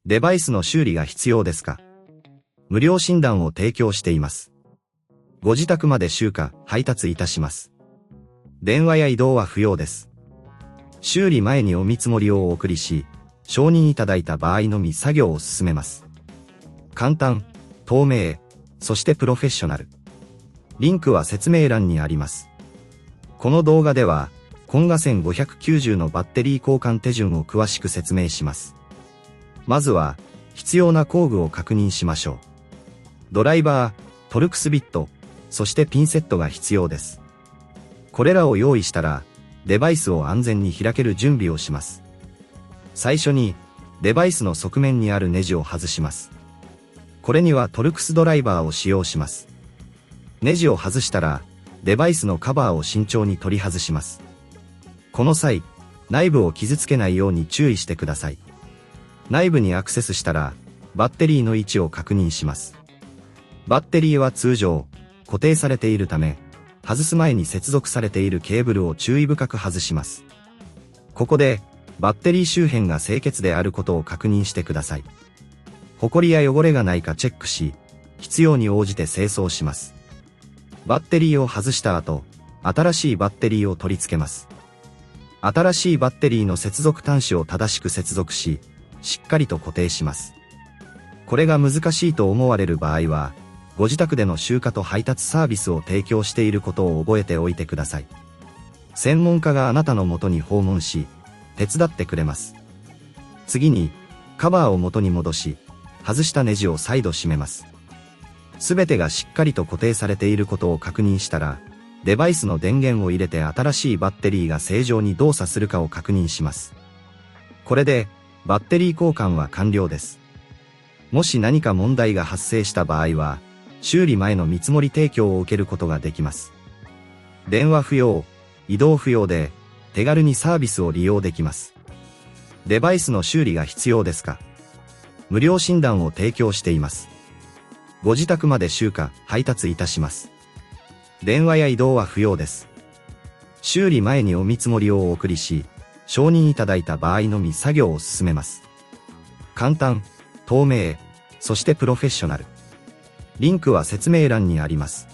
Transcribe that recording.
デバイスの修理が必要ですか？無料診断を提供しています。ご自宅まで集荷、配達いたします。電話や移動は不要です。修理前にお見積もりをお送りし、承認いただいた場合のみ作業を進めます。簡単、透明、そしてプロフェッショナル。リンクは説明欄にあります。この動画では、コンガ1590のバッテリー交換手順を詳しく説明します。まずは、必要な工具を確認しましょう。ドライバー、トルクスビット、そしてピンセットが必要です。これらを用意したら、デバイスを安全に開ける準備をします。最初に、デバイスの側面にあるネジを外します。これにはトルクスドライバーを使用します。ネジを外したら、デバイスのカバーを慎重に取り外します。この際、内部を傷つけないように注意してください。内部にアクセスしたら、バッテリーの位置を確認します。バッテリーは通常、固定されているため、外す前に接続されているケーブルを注意深く外します。ここで、バッテリー周辺が清潔であることを確認してください。ホコリや汚れがないかチェックし、必要に応じて清掃します。バッテリーを外した後、新しいバッテリーを取り付けます。新しいバッテリーの接続端子を正しく接続し、しっかりと固定します。これが難しいと思われる場合は、ご自宅での集荷と配達サービスを提供していることを覚えておいてください。専門家があなたの元に訪問し、手伝ってくれます。次に、カバーを元に戻し、外したネジを再度締めます。すべてがしっかりと固定されていることを確認したら、デバイスの電源を入れて新しいバッテリーが正常に動作するかを確認します。これで、バッテリー交換は完了です。もし何か問題が発生した場合は、修理前の見積もり提供を受けることができます。電話不要、移動不要で、手軽にサービスを利用できます。デバイスの修理が必要ですか？無料診断を提供しています。ご自宅まで集荷、配達いたします。電話や移動は不要です。修理前にお見積もりをお送りし、承認いただいた場合のみ作業を進めます。簡単、透明、そしてプロフェッショナル。リンクは説明欄にあります。